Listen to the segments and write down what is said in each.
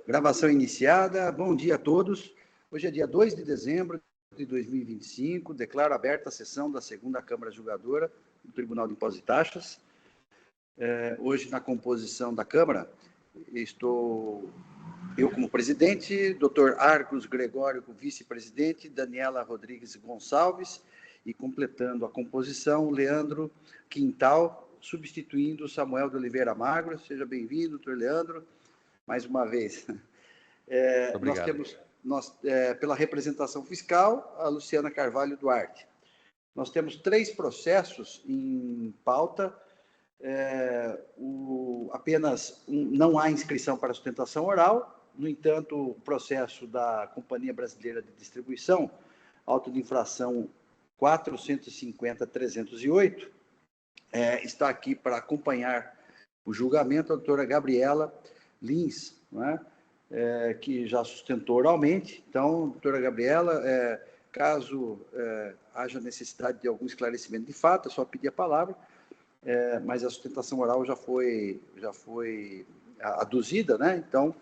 Gravação iniciada. Bom dia a todos. Hoje é dia 2 de dezembro de 2025. Declaro aberta a sessão da segunda Câmara Julgadora do Tribunal de Impostos e Taxas. Hoje, na composição da Câmara, estou eu como presidente, Dr. Argos Gregório como vice-presidente, Daniela Rodrigues Gonçalves, e completando a composição, Leandro Quintal, substituindo Samuel de Oliveira Magro. Seja bem-vindo, doutor Leandro, mais uma vez. Obrigado. Nós temos, pela representação fiscal, a Luciana Carvalho Duarte. Nós temos 3 processos em pauta. Não há inscrição para sustentação oral. No entanto, o processo da Companhia Brasileira de Distribuição, auto de infração 450.308, está aqui para acompanhar o julgamento a doutora Gabriela Lins, não é? Que já sustentou oralmente. Então, doutora Gabriela, caso haja necessidade de algum esclarecimento de fato, é só pedir a palavra, mas a sustentação oral já foi aduzida, né? Então,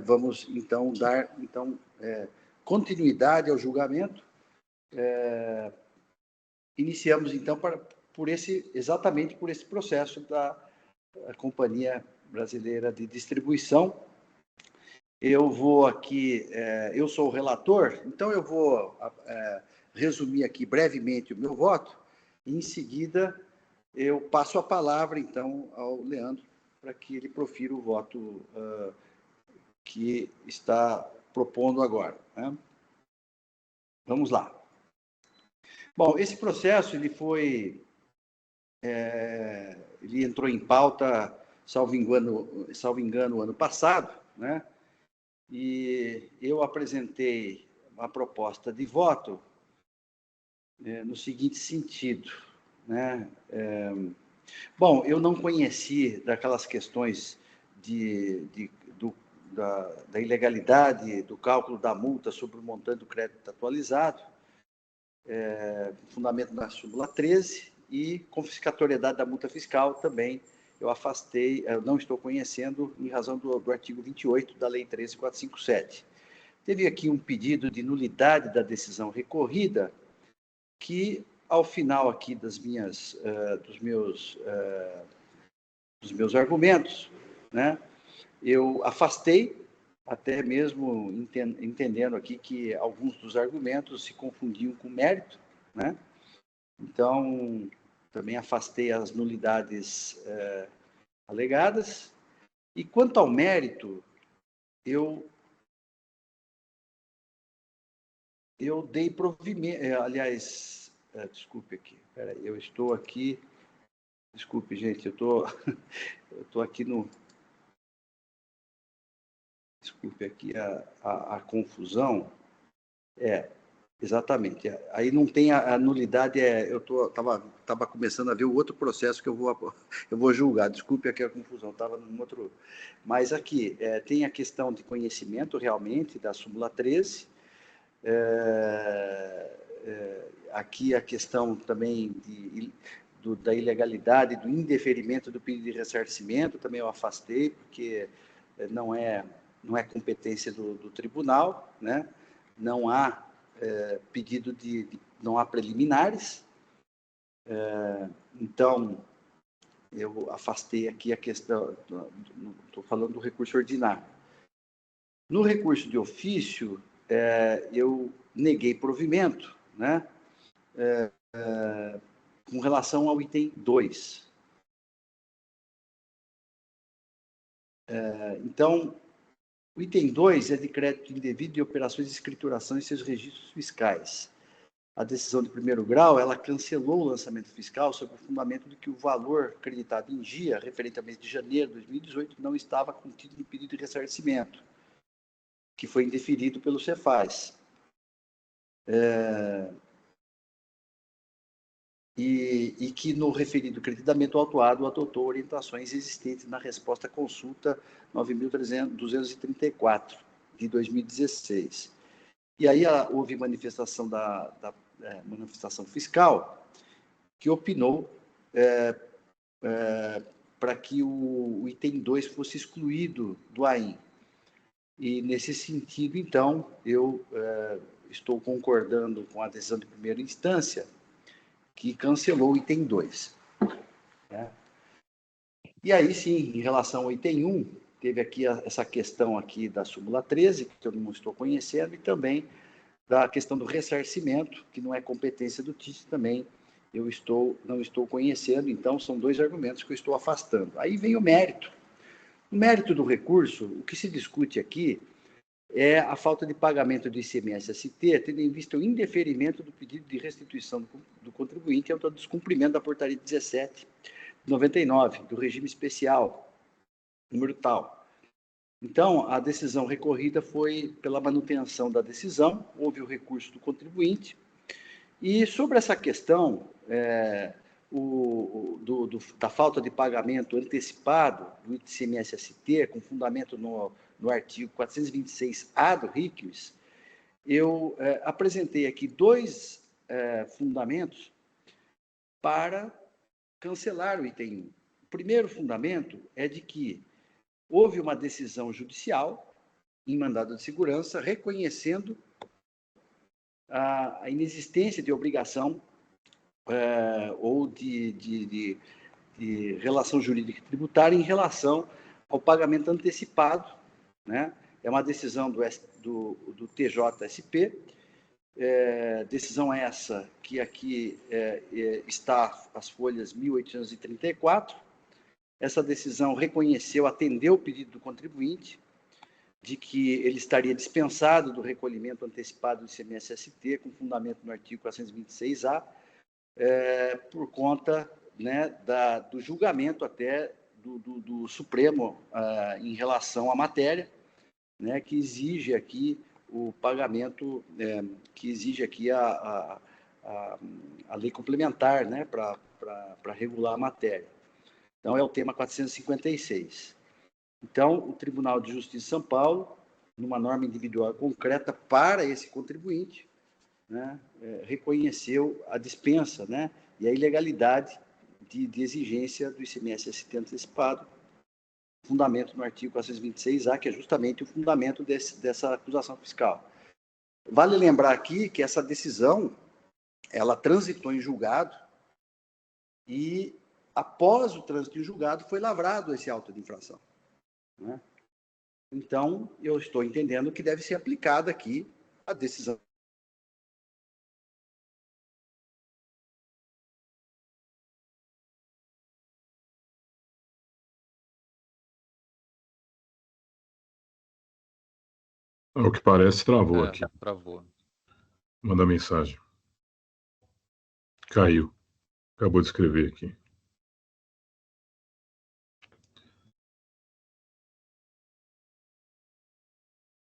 vamos então dar continuidade ao julgamento. Iniciamos então exatamente por esse processo da Companhia Brasileira de Distribuição. Eu vou aqui, eu sou o relator, então eu vou resumir aqui brevemente o meu voto, e em seguida eu passo a palavra, então, ao Leandro, para que ele profira o voto que está propondo agora, né? Vamos lá. Bom, esse processo, ele entrou em pauta, salvo engano, ano passado, né? E eu apresentei uma proposta de voto no seguinte sentido, né? Bom, eu não conheci daquelas questões da ilegalidade do cálculo da multa sobre o montante do crédito atualizado, fundamento na súmula 13, e confiscatoriedade da multa fiscal também eu afastei, eu não estou conhecendo em razão do artigo 28 da Lei 13.457. Teve aqui um pedido de nulidade da decisão recorrida, que, ao final aqui dos meus argumentos, né, eu afastei, até mesmo entendendo aqui que alguns dos argumentos se confundiam com mérito, né? Então, também afastei as nulidades alegadas. E quanto ao mérito, eu dei provimento, aliás, desculpe aqui, eu estou aqui, desculpe, gente, eu estou aqui no... Desculpe aqui a confusão. Exatamente. Aí não tem a nulidade, eu estava começando a ver o outro processo que eu vou julgar. Desculpe aqui a confusão, estava num outro... Mas aqui tem a questão de conhecimento, realmente, da súmula 13. Aqui a questão também da ilegalidade, do indeferimento do pedido de ressarcimento, também eu afastei, porque não é competência do tribunal, né? Não há pedido não há preliminares, então eu afastei aqui a questão, estou falando do recurso ordinário. No recurso de ofício, eu neguei provimento, né? Com relação ao item 2. Então, o item 2 é de crédito indevido de operações de escrituração em seus registros fiscais. A decisão de primeiro grau, ela cancelou o lançamento fiscal sob o fundamento de que o valor acreditado em GIA, referente ao mês de janeiro de 2018, não estava contido no pedido de ressarcimento, que foi indeferido pelo Cefaz. E que no referido creditamento autuado adotou orientações existentes na resposta à consulta 9.234 de 2016. E aí houve manifestação manifestação fiscal que opinou para que o item 2 fosse excluído do AIM. E, nesse sentido, então, eu estou concordando com a decisão de primeira instância, que cancelou o item 2. Né? E aí, sim, em relação ao item 1, teve aqui essa questão aqui da súmula 13, que eu não estou conhecendo, e também da questão do ressarcimento, que não é competência do TIC também, eu não estou conhecendo, então são 2 argumentos que eu estou afastando. Aí vem o mérito. O mérito do recurso, o que se discute aqui é a falta de pagamento do ICMS-ST, tendo em vista o indeferimento do pedido de restituição do contribuinte ao descumprimento da portaria 17 de 99, do regime especial, número tal. Então, a decisão recorrida foi pela manutenção da decisão, houve o recurso do contribuinte, e sobre essa questão da falta de pagamento antecipado do ICMS-ST, com fundamento no artigo 426-A do RICMES, eu apresentei aqui 2 fundamentos para cancelar o item 1. O primeiro fundamento é de que houve uma decisão judicial em mandado de segurança reconhecendo a inexistência de obrigação ou de relação jurídica tributária em relação ao pagamento antecipado, né? É uma decisão do TJSP, decisão essa que aqui está as folhas 1834. Essa decisão reconheceu, atendeu o pedido do contribuinte de que ele estaria dispensado do recolhimento antecipado do ICMS-ST, com fundamento no artigo 426-A, por conta, né, do julgamento até do Supremo em relação à matéria, né, que exige aqui o pagamento, que exige aqui a lei complementar, né, para regular a matéria. Então, é o tema 456. Então, o Tribunal de Justiça de São Paulo, numa norma individual concreta para esse contribuinte, né, reconheceu a dispensa, né, e a ilegalidade de exigência do ICMS-ST antecipado, fundamento no artigo 426-A, que é justamente o fundamento dessa acusação fiscal. Vale lembrar aqui que essa decisão, ela transitou em julgado e, após o trânsito em julgado, foi lavrado esse auto de infração. Né? Então, eu estou entendendo que deve ser aplicada aqui a decisão. Ao que parece, travou aqui. Travou. Manda mensagem. Caiu. Acabou de escrever aqui.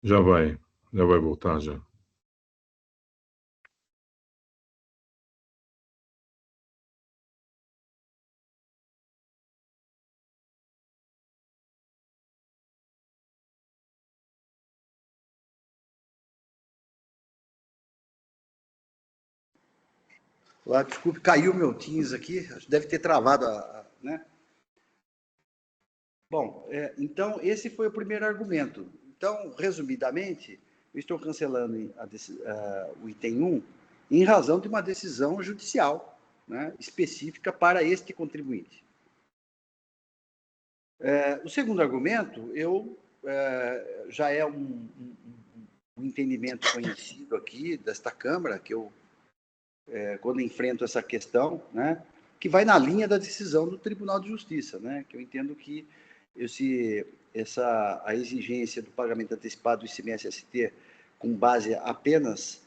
Já vai voltar já. Desculpe, caiu meu Teams aqui, deve ter travado, né? Bom, então, esse foi o primeiro argumento. Então, resumidamente, eu estou cancelando o item 1 em razão de uma decisão judicial, né, específica para este contribuinte. O segundo argumento, já é um entendimento conhecido aqui desta Câmara, que eu, quando enfrento essa questão, né, que vai na linha da decisão do Tribunal de Justiça, né, que eu entendo que a exigência do pagamento antecipado do ICMS-ST com base apenas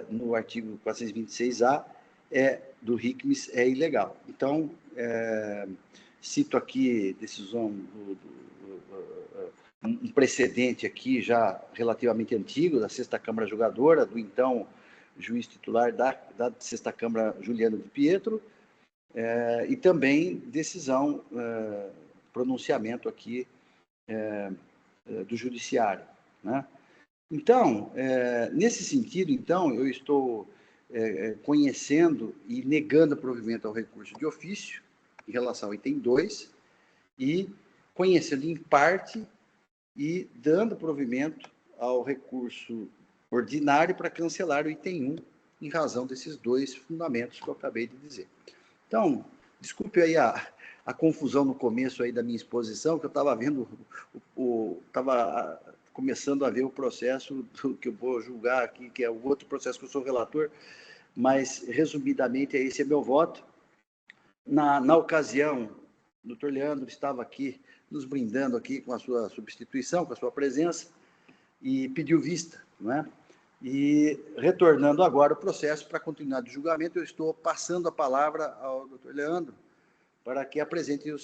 no artigo 426-A do RICMES é ilegal. Então, cito aqui decisão um precedente aqui já relativamente antigo da Sexta Câmara Julgadora, do então juiz titular da Sexta Câmara, Juliano de Pietro, e também decisão, pronunciamento aqui do Judiciário. Né? Então, nesse sentido, então, eu estou conhecendo e negando provimento ao recurso de ofício em relação ao item 2 e conhecendo em parte e dando provimento ao recurso ordinário para cancelar o item 1, em razão desses dois fundamentos que eu acabei de dizer. Então, desculpe aí a confusão no começo aí da minha exposição, que eu estava vendo, estava começando a ver o processo que eu vou julgar aqui, que é o outro processo que eu sou relator, mas, resumidamente, esse é meu voto. Na ocasião, o doutor Leandro estava aqui, nos brindando aqui com a sua substituição, com a sua presença, e pediu vista, não é? E, retornando agora o processo para continuar de julgamento, eu estou passando a palavra ao doutor Leandro para que apresente o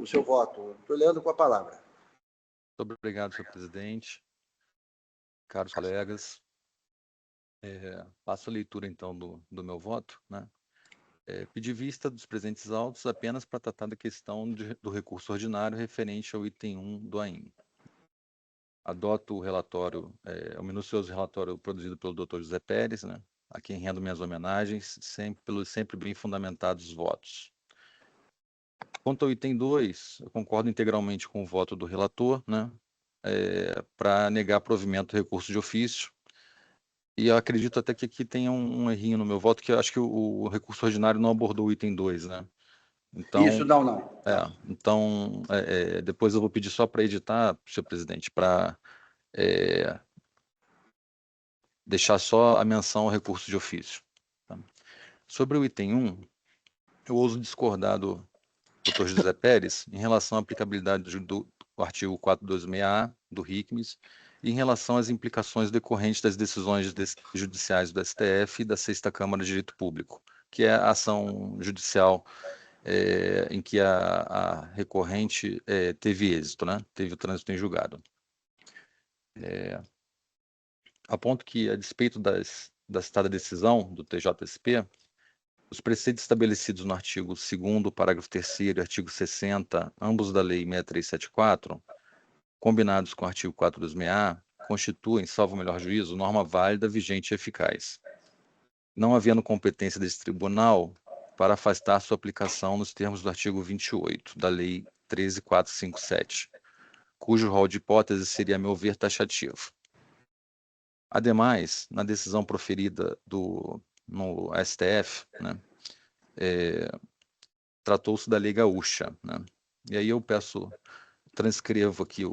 seu voto. Doutor Leandro, com a palavra. Muito obrigado, senhor presidente. Caros colegas, passo a leitura, então, do meu voto, né? Pedir vista dos presentes autos apenas para tratar da questão do recurso ordinário referente ao item 1 do AIM. Adoto o relatório, o minucioso relatório produzido pelo Dr. José Pérez, né, a quem rendo minhas homenagens, pelos sempre bem fundamentados votos. Quanto ao item 2, eu concordo integralmente com o voto do relator, né, para negar provimento do recurso de ofício, e eu acredito até que aqui tem um errinho no meu voto, que eu acho que o recurso ordinário não abordou o item 2, né? Então, isso, não. Então, depois eu vou pedir só para editar, senhor presidente, para deixar só a menção ao recurso de ofício. Tá? Sobre o item 1, eu ouso discordar do Dr. José Pérez em relação à aplicabilidade do artigo 426A do RICMES e em relação às implicações decorrentes das decisões judiciais do STF e da 6ª Câmara de Direito Público, que é a ação judicial em que a recorrente teve êxito, né? Teve o trânsito em julgado. Aponto que, a despeito da citada decisão do TJSP, os preceitos estabelecidos no artigo 2º, parágrafo 3º e artigo 60, ambos da Lei 6374, combinados com o artigo 426A, constituem, salvo o melhor juízo, norma válida, vigente e eficaz, não havendo competência desse tribunal para afastar sua aplicação nos termos do artigo 28 da Lei 13.457, cujo rol de hipóteses seria, a meu ver, taxativo. Ademais, na decisão proferida no STF, né, tratou-se da Lei Gaúcha, né, e aí eu transcrevo aqui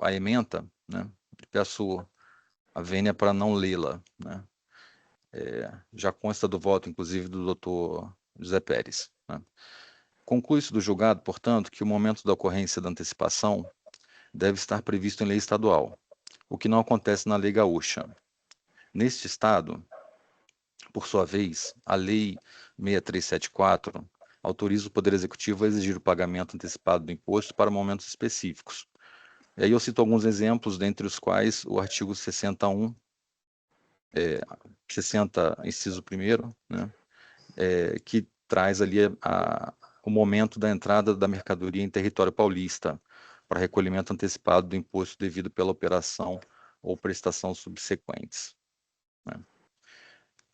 a ementa, né, peço a vênia para não lê-la, né, já consta do voto, inclusive, do doutor José Pérez. Né. Conclui-se do julgado, portanto, que o momento da ocorrência da antecipação deve estar previsto em lei estadual, o que não acontece na Lei Gaúcha. Neste estado, por sua vez, a Lei 6374 autoriza o Poder Executivo a exigir o pagamento antecipado do imposto para momentos específicos. E aí eu cito alguns exemplos, dentre os quais o artigo 61, 60, inciso 1º, né, que traz ali o momento da entrada da mercadoria em território paulista para recolhimento antecipado do imposto devido pela operação ou prestação subsequentes. Né.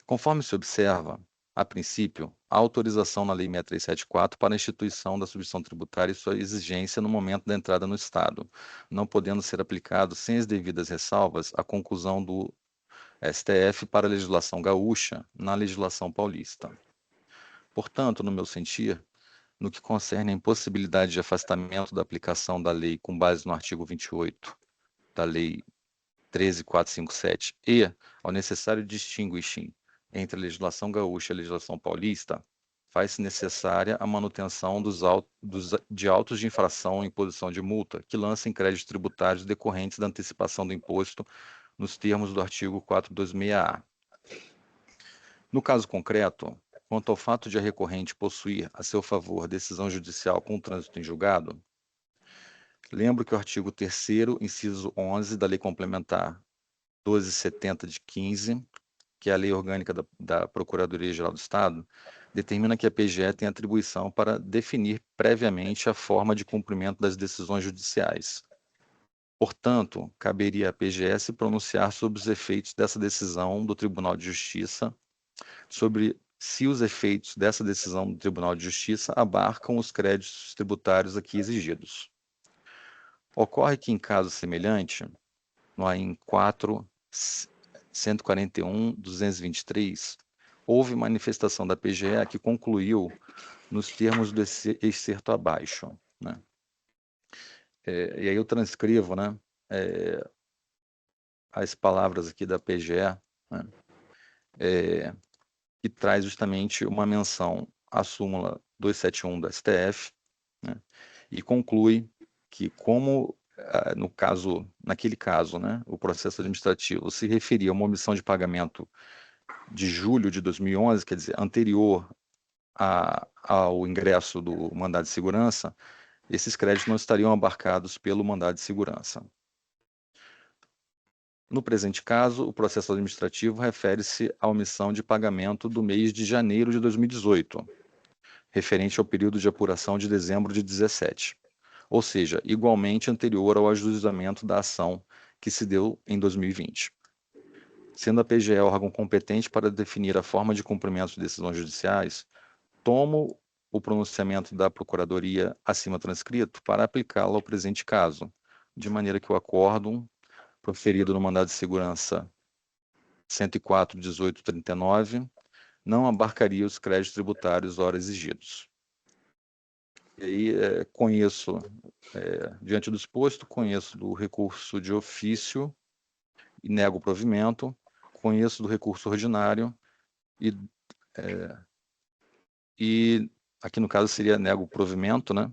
Conforme se observa, a princípio, há autorização na Lei 6374 para a instituição da substituição tributária e sua exigência no momento da entrada no Estado, não podendo ser aplicado sem as devidas ressalvas a conclusão do STF para a legislação gaúcha na legislação paulista. Portanto, no meu sentir, no que concerne a impossibilidade de afastamento da aplicação da lei com base no artigo 28 da Lei 13.457 e ao necessário distinguishing entre a legislação gaúcha e a legislação paulista, faz-se necessária a manutenção de autos de infração ou imposição de multa que lancem créditos tributários decorrentes da antecipação do imposto nos termos do artigo 426A. No caso concreto, quanto ao fato de a recorrente possuir a seu favor decisão judicial com trânsito em julgado, lembro que o artigo 3º, inciso 11 da Lei Complementar 1270 de 15, que é a Lei Orgânica da Procuradoria-Geral do Estado, determina que a PGE tem atribuição para definir previamente a forma de cumprimento das decisões judiciais. Portanto, caberia à PGE se pronunciar sobre os efeitos dessa decisão do Tribunal de Justiça, sobre se os efeitos dessa decisão do Tribunal de Justiça abarcam os créditos tributários aqui exigidos. Ocorre que, em caso semelhante, no AIN 4, 141.223, houve manifestação da PGE que concluiu nos termos do excerto abaixo, né? E aí eu transcrevo, né, as palavras aqui da PGE, né, que traz justamente uma menção à súmula 271 do STF, né, e conclui que, como naquele caso, né, o processo administrativo se referia a uma omissão de pagamento de julho de 2011, quer dizer, anterior ao ingresso do mandado de segurança, esses créditos não estariam abarcados pelo mandado de segurança. No presente caso, o processo administrativo refere-se à omissão de pagamento do mês de janeiro de 2018, referente ao período de apuração de dezembro de 2017, ou seja, igualmente anterior ao ajuizamento da ação que se deu em 2020. Sendo a PGE órgão competente para definir a forma de cumprimento de decisões judiciais, tomo o pronunciamento da Procuradoria acima transcrito para aplicá-lo ao presente caso, de maneira que o acórdão proferido no mandado de segurança 104.1839 não abarcaria os créditos tributários ora exigidos. E aí, diante do exposto, conheço do recurso de ofício e nego o provimento, conheço do recurso ordinário e aqui no caso seria nego o provimento, né,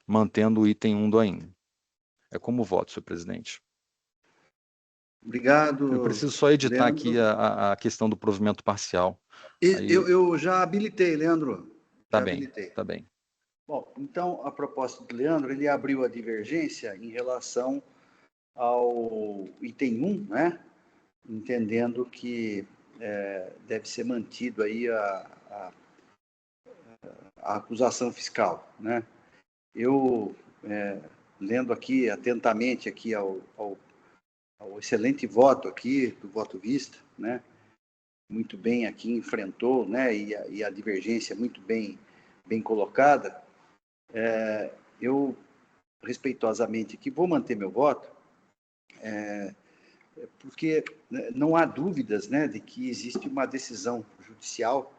mantendo o item 1 do AIN. É como voto, senhor presidente. Obrigado. Eu preciso só editar Leandro. aqui a questão do provimento parcial. Aí... Eu já habilitei, Leandro. Tá já bem, habilitei. tá bem. Bom, então, a proposta do Leandro, ele abriu a divergência em relação ao item 1, né? Entendendo que deve ser mantido aí a acusação fiscal, né? Eu, lendo aqui atentamente aqui ao excelente voto aqui, do voto vista, né? Muito bem aqui enfrentou, né? E a divergência muito bem colocada. Eu, respeitosamente aqui, vou manter meu voto, porque não há dúvidas, né, de que existe uma decisão judicial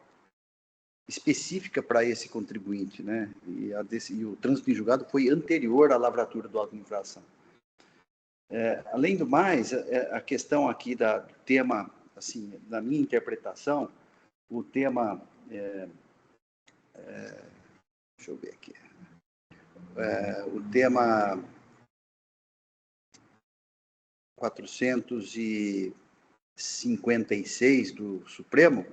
específica para esse contribuinte, né? E o trânsito em julgado foi anterior à lavratura do auto de infração. Além do mais, a questão aqui do tema, assim, na minha interpretação, o tema, deixa eu ver aqui, o tema 456 do Supremo,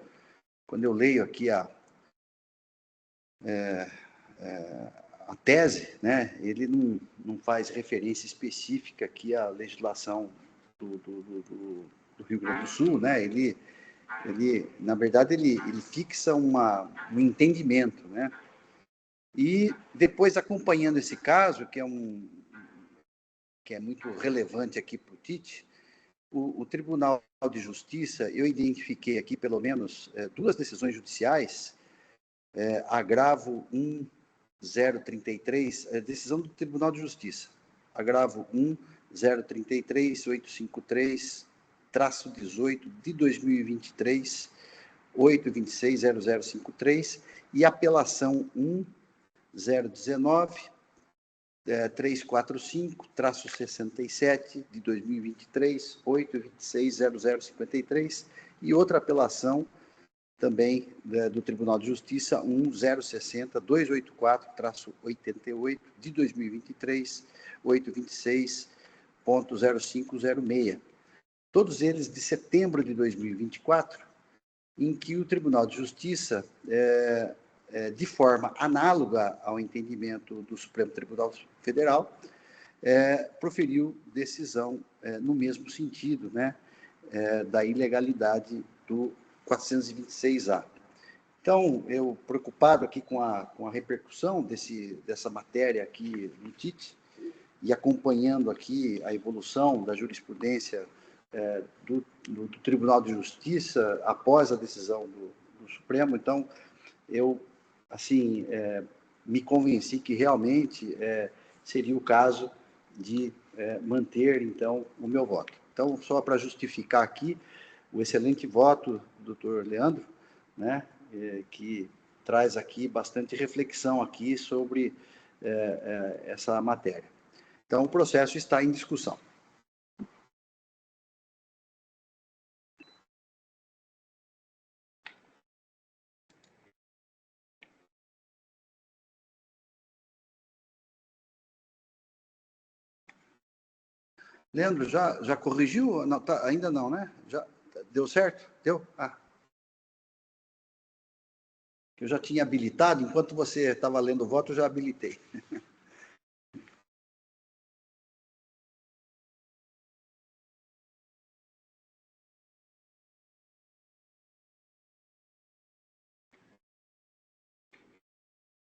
quando eu leio aqui a tese, né, ele não faz referência específica aqui à legislação do Rio Grande do Sul, né, ele na verdade, ele fixa um entendimento, né, e depois, acompanhando esse caso, que é muito relevante aqui para o TIT, o Tribunal de Justiça, eu identifiquei aqui pelo menos duas decisões judiciais, agravo 1.033, decisão do Tribunal de Justiça, agravo 1.033.853/18 de 2023, 826.0053, e apelação 1.019.345/67 de 2023, 826.0053, e outra apelação também do Tribunal de Justiça 1.060.284/88 de 2023, 826.0506. Todos eles de setembro de 2024, em que o Tribunal de Justiça, de forma análoga ao entendimento do Supremo Tribunal Federal, proferiu decisão no mesmo sentido, né, da ilegalidade do 426A. Então, eu, preocupado aqui com a repercussão dessa matéria aqui no TIT, e acompanhando aqui a evolução da jurisprudência do Tribunal de Justiça após a decisão do Supremo, então, eu, assim, me convenci que realmente seria o caso de manter, então, o meu voto. Então, só para justificar aqui o excelente voto do doutor Leandro, né, que traz aqui bastante reflexão aqui sobre essa matéria. Então, o processo está em discussão. Leandro, já corrigiu? Não, tá, ainda não, né? Já deu certo? Deu? Ah. Eu já tinha habilitado, enquanto você estava lendo o voto, eu já habilitei.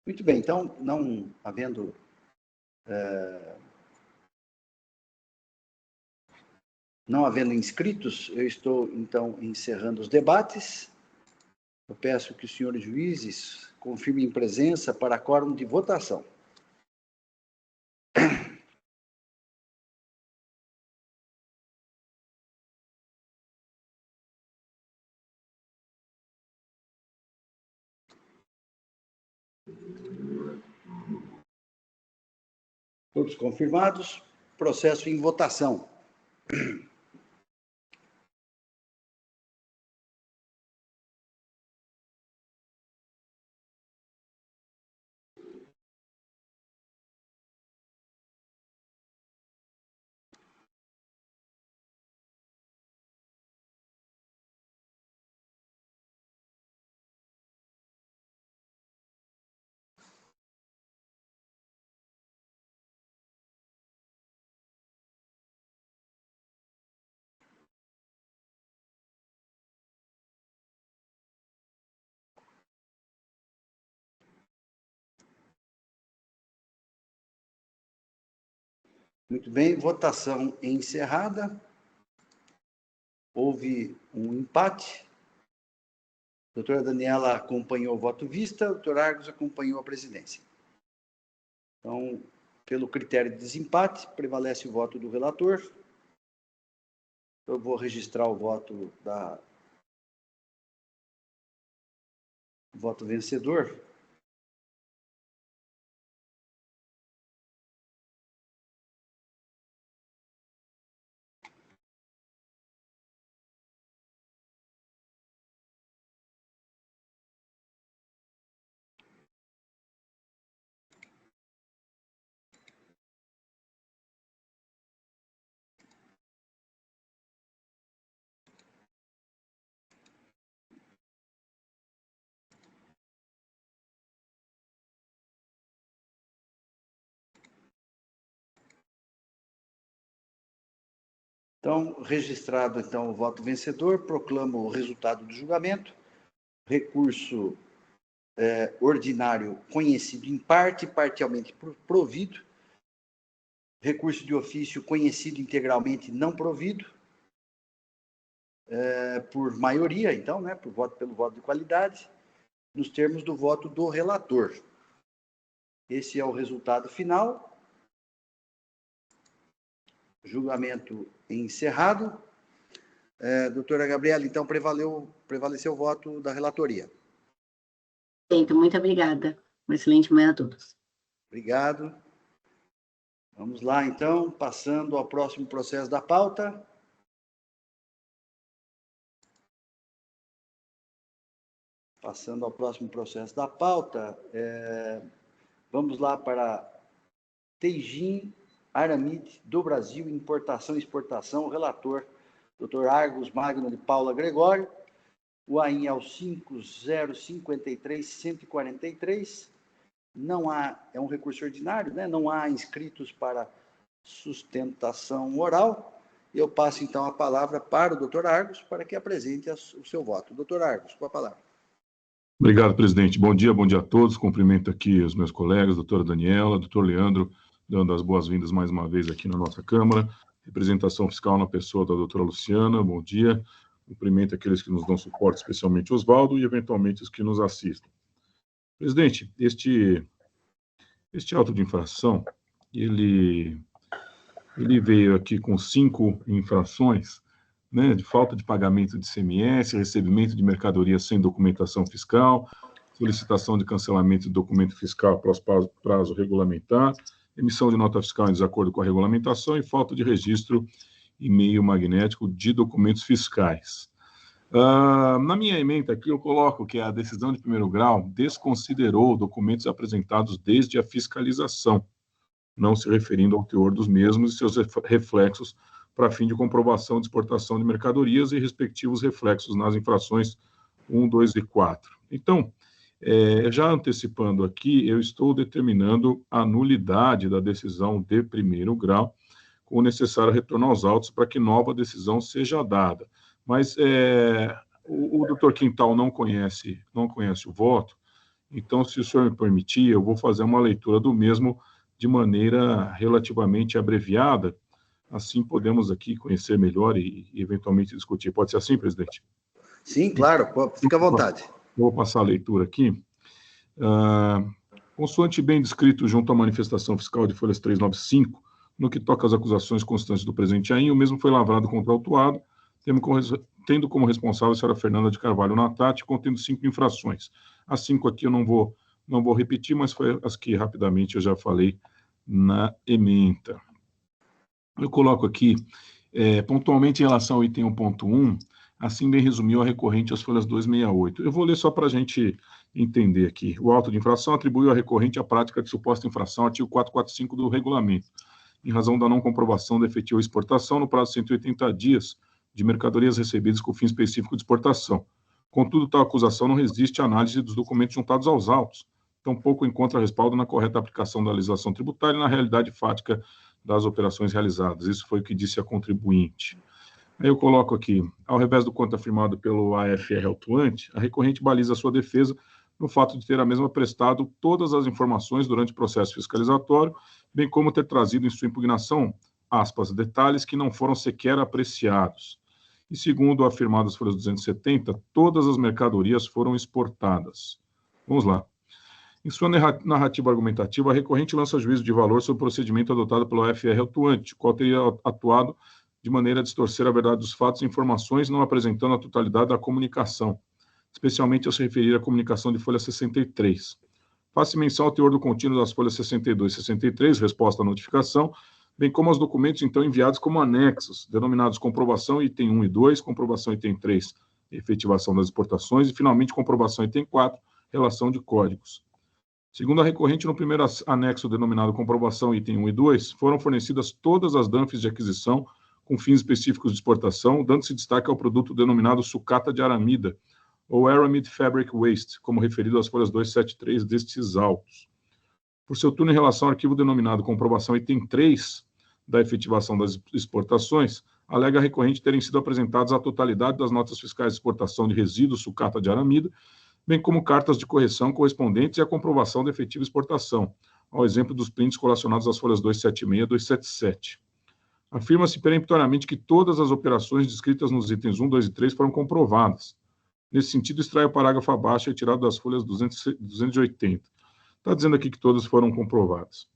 Muito bem, então, não havendo inscritos, eu estou, então, encerrando os debates. Eu peço que os senhores juízes confirmem presença para quórum de votação. Todos confirmados. Processo em votação. Muito bem, votação encerrada. Houve um empate. A doutora Daniela acompanhou o voto vista, o doutor Argos acompanhou a presidência. Então, pelo critério de desempate, prevalece o voto do relator. Eu vou registrar o voto voto vencedor. Então, registrado então o voto vencedor, proclamo o resultado do julgamento. Recurso ordinário conhecido em parte, parcialmente provido. Recurso de ofício conhecido integralmente não provido. Por maioria, então, né, pelo voto de qualidade, nos termos do voto do relator. Esse é o resultado final. Julgamento encerrado. Doutora Gabriela, então, prevaleceu o voto da relatoria. Muito obrigada. Uma excelente manhã a todos. Obrigado. Vamos lá, então, passando ao próximo processo da pauta. Passando ao próximo processo da pauta, vamos lá para Teijin Aramid do Brasil, importação e exportação, relator, Dr. Argos Magno de Paula Gregório, o AIN é o 5053-143, não há, é um recurso ordinário, né? Não há inscritos para sustentação oral. Eu passo, então, a palavra para o Dr. Argos para que apresente o seu voto. Dr. Argos, com a palavra. Obrigado, presidente. Bom dia a todos. Cumprimento aqui os meus colegas, doutora Daniela, doutor Leandro, dando as boas-vindas mais uma vez aqui na nossa Câmara. Representação fiscal na pessoa da doutora Luciana, bom dia. Cumprimento aqueles que nos dão suporte, especialmente Oswaldo, e eventualmente os que nos assistem. Presidente, este auto de infração, ele ele veio aqui com 5 infrações, né, de falta de pagamento de ICMS, recebimento de mercadoria sem documentação fiscal, solicitação de cancelamento de documento fiscal após prazo regulamentar, emissão de nota fiscal em desacordo com a regulamentação e falta de registro e meio magnético de documentos fiscais. Na minha emenda aqui, eu coloco que a decisão de primeiro grau desconsiderou documentos apresentados desde a fiscalização, não se referindo ao teor dos mesmos e seus reflexos para fim de comprovação de exportação de mercadorias e respectivos reflexos nas infrações 1, 2 e 4. Então, já antecipando aqui, eu estou determinando a nulidade da decisão de primeiro grau, com o necessário retorno aos autos para que nova decisão seja dada. Mas o doutor Quintal não conhece o voto, então, se o senhor me permitir, eu vou fazer uma leitura do mesmo de maneira relativamente abreviada, assim podemos aqui conhecer melhor e eventualmente discutir. Pode ser assim, presidente? Sim, claro, fica à vontade. Vou passar a leitura aqui. Consoante bem descrito junto à manifestação fiscal de folhas 395, no que toca às acusações constantes do presente AIN, o mesmo foi lavrado contra o autuado, tendo como responsável a senhora Fernanda de Carvalho Natati, contendo 5 infrações. As 5 aqui eu não vou repetir, mas foi as que rapidamente eu já falei na ementa. Eu coloco aqui, pontualmente em relação ao item 1.1, assim bem resumiu a recorrente às folhas 268. Eu vou ler só para a gente entender aqui. O auto de infração atribuiu à recorrente a prática de suposta infração, artigo 445 do regulamento, em razão da não comprovação da efetiva exportação no prazo de 180 dias de mercadorias recebidas com fim específico de exportação. Contudo, tal acusação não resiste à análise dos documentos juntados aos autos, tampouco encontra respaldo na correta aplicação da legislação tributária e na realidade fática das operações realizadas. Isso foi o que disse a contribuinte. Aí eu coloco aqui, ao revés do quanto afirmado pelo AFR autuante, a recorrente baliza a sua defesa no fato de ter a mesma prestado todas as informações durante o processo fiscalizatório, bem como ter trazido em sua impugnação, aspas, detalhes que não foram sequer apreciados. E segundo afirmado as folhas 270, todas as mercadorias foram exportadas. Vamos lá. Em sua narrativa argumentativa, a recorrente lança juízo de valor sobre o procedimento adotado pelo AFR autuante, qual teria atuado de maneira a distorcer a verdade dos fatos e informações, não apresentando a totalidade da comunicação, especialmente ao se referir à comunicação de folha 63. Faça menção ao teor do contínuo das folhas 62 e 63, resposta à notificação, bem como aos documentos então enviados como anexos, denominados comprovação item 1 e 2, comprovação item 3, efetivação das exportações, e finalmente comprovação item 4, relação de códigos. Segundo a recorrente, no primeiro anexo denominado comprovação item 1 e 2, foram fornecidas todas as DANFs de aquisição com fins específicos de exportação, dando-se destaque ao produto denominado sucata de aramida, ou Aramid Fabric Waste, como referido às folhas 273 destes autos. Por seu turno, em relação ao arquivo denominado comprovação item 3 da efetivação das exportações, alega a recorrente terem sido apresentadas a totalidade das notas fiscais de exportação de resíduos sucata de aramida, bem como cartas de correção correspondentes e a comprovação da efetiva exportação, ao exemplo dos prints correlacionados às folhas 276 e 277. Afirma-se peremptoriamente que todas as operações descritas nos itens 1, 2 e 3 foram comprovadas. Nesse sentido, extrai o parágrafo abaixo retirado das folhas 280. Está dizendo aqui que todas foram comprovadas.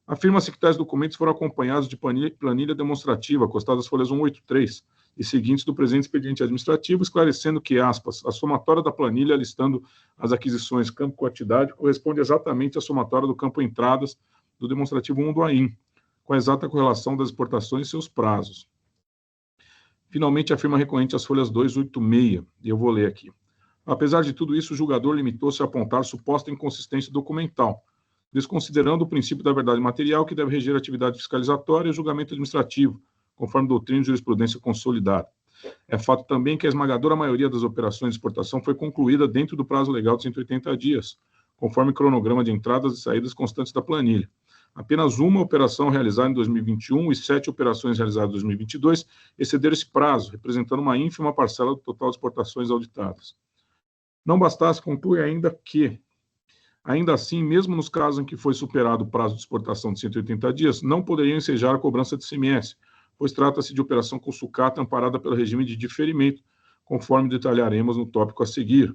Afirma-se que tais documentos foram acompanhados de planilha demonstrativa, acostada às folhas 183 e seguintes do presente expediente administrativo, esclarecendo que, aspas, a somatória da planilha listando as aquisições campo-quantidade corresponde exatamente à somatória do campo entradas do demonstrativo 1 do AIN, com a exata correlação das exportações e seus prazos. Finalmente, afirma a recorrente as folhas 286, e eu vou ler aqui. Apesar de tudo isso, o julgador limitou-se a apontar suposta inconsistência documental, desconsiderando o princípio da verdade material que deve reger a atividade fiscalizatória e o julgamento administrativo, conforme doutrina e jurisprudência consolidada. É fato também que a esmagadora maioria das operações de exportação foi concluída dentro do prazo legal de 180 dias, conforme cronograma de entradas e saídas constantes da planilha. Apenas uma operação realizada em 2021 e 7 operações realizadas em 2022 excederam esse prazo, representando uma ínfima parcela do total de exportações auditadas. Não bastasse, conclui ainda que, ainda assim, mesmo nos casos em que foi superado o prazo de exportação de 180 dias, não poderiam ensejar a cobrança de ICMS, pois trata-se de operação com sucata amparada pelo regime de diferimento, conforme detalharemos no tópico a seguir.